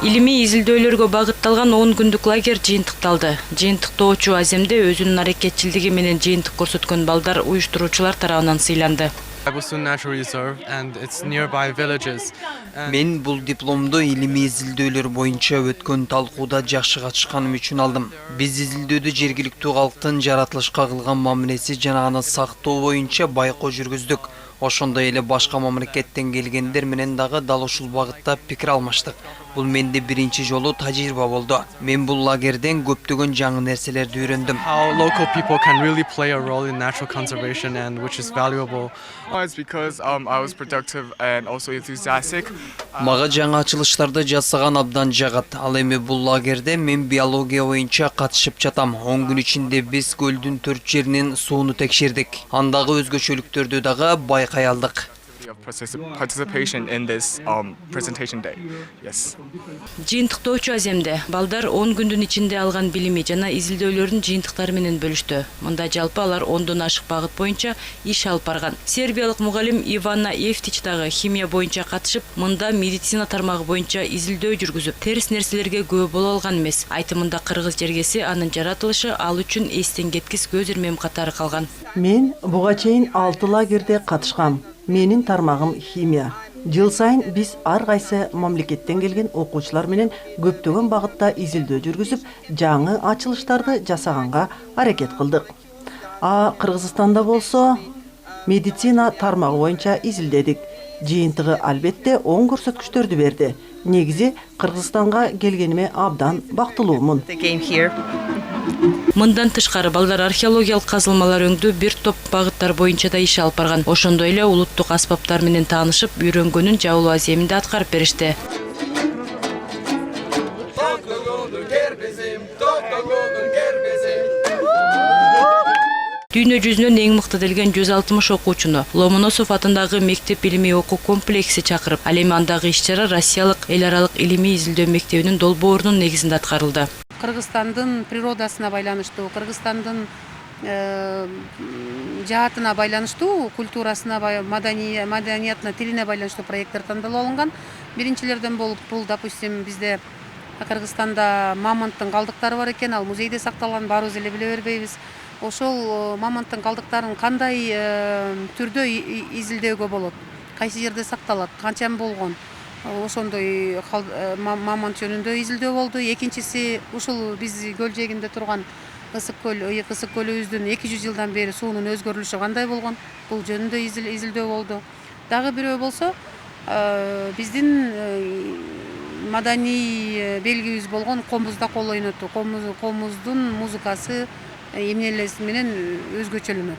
Илимий изилдөөлөргө багытталган 10 күндүк лагерь жыйынтыкталды. Жыйынтыктоочу Аземде өзүнүн аракетчилдиги менен жыйынтык көрсөткөн балдар уюштуруучулар тарабынан сыйланды. Мен бул дипломду илимий изилдөөлөр боюнча өткөн талкууда жакшы катышканым үчүн алдым. Биз изилдөөдө жергиликтүү калктын жаратылышка кылган мамилеси жана аны сактоо боюнча байкоо жүргүздүк. Ошондой эле башка мамлекеттен келгендер менен дагы дал ушул багытта пикир алмаштык. Бул менде биринчи жолу тажрыйба болду. Мен бул лагерден көптөгөн жаңы нерселерди үйрөндүм. How local people can really play a role in natural conservation and which is valuable. It's because I was productive and also enthusiastic. Мага жаңы ачылыштарды жасаган абдан жагат. Ал эми бул лагерде мен биология боюнча катышып жатам. 10 күн ичинде биз көлдүн 4 жеринин сууну текшердик. Андагы өзгөчөлүктөрдү дагы байкай алдык. Participation in this presentation day. Yes. Жыйынтыктоочу Аземде балдар 10 күндүн ичинде алган билими жана изилдөөлөрдүн жыйынтыктары менен бөлүштү. Мында жалпы алар 10дон ашык багыт боюнча иш алып барган. Сербиялык мугалим Ивана Евтич дагы химия боюнча катышып, мында медицина тармагы боюнча изилдөө жүргүзүп, терс нерселерге күбө боло алган эмес. Айтымында кыргыз жергеси анын жаратылышы ал үчүн эстен кеткис көз ирмем катары калган. Мен буга чейин 6 лагерде катышкам. Менин тармагым химия. Жыл сайын биз ар кайсы мамлекеттен келген окуучулар менен көптөгөн багытта изилдөө жүргүзүп, жаңы ачылыштарды жасаганга аракет кылдык. Кыргызстанда болсо медицина тармагы боюнча изилдедик. Жыйынтыгы албетте оң көрсөткүчтөрдү берди. Негизи Кыргызстанга келгениме абдан бактылуумун. Мындан тышкары балдар археологиялык казылмалар өңдүү бир топ багыттар боюнча да иш алып барган. Ошондой эле улуттук аспаптар менен таанышып, үйрөнгөнүн жабылуу аземинде аткарып беришти. Дүйнө жүзүнөн эң мыкты делген 160 окуучуну Ломоносов атындагы мектеп илимий окуу комплекси чакырып, ал эми андагы иш-чара Россиялык эл аралык илимий изилдөө мектебинин долбоорунун негизинде аткарылды. Кыргызстандын природасына байланыштуу, Кыргызстандын жаатына байланыштуу, культурасына, маданиятына, тилине байланыштуу проекттер тандалып алынган. Биринчилерден болуп бул, допустим, бизде Кыргызстанда мамонттун калдыктары бар экен, ал музейде сакталган, баарыбыз эле биле бербейбиз. Ошол мамонттун калдыктарын кандай түрдө изилдөөгө болот, кайсы жерде сакталат, канча болгон. Ошондой мамонт жөнүндө изилдөө болду. Экинчиси ушул биз көл жээгинде турган Ысык көлүбүздүн 200 жылдан бери суунун өзгөрүлүшү кандай болгон, бул жөнүндө изилдөө болду. Дагы бирөө болсо, биздин маданий белгибиз болгон комузда кол ойнотуу, комуздун музыкасы эмнелеси менен өзгөчөлөнөт.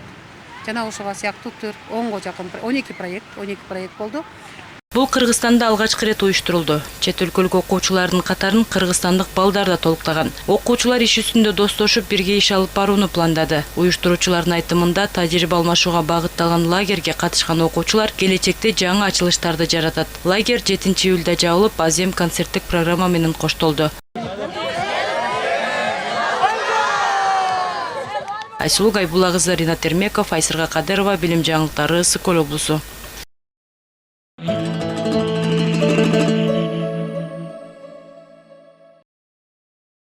Жана ошого сыяктуу 10го жакын 12 проект болду. Бул Кыргызстанда алгачкы ирет уюштурулду. Чет өлкөлүк окуучулардын катарын кыргызстандык балдар да толуктаган. Окуучулар иш үстүндө достошуп бирге иш алып барууну пландады. Уюштуруучулардын айтымында тажрыйба алмашууга багытталган лагерге катышкан окуучулар келечекте жаңы ачылыштарды жаратат. Лагерь 7-июлда жабылып, Азем концерттик программа менен коштолду. Айсулуу Гайбулла кызы, Ринат Эрмеков, Айсырга Кадырова, Билим жаңылыктары, Ысык Көл облусу.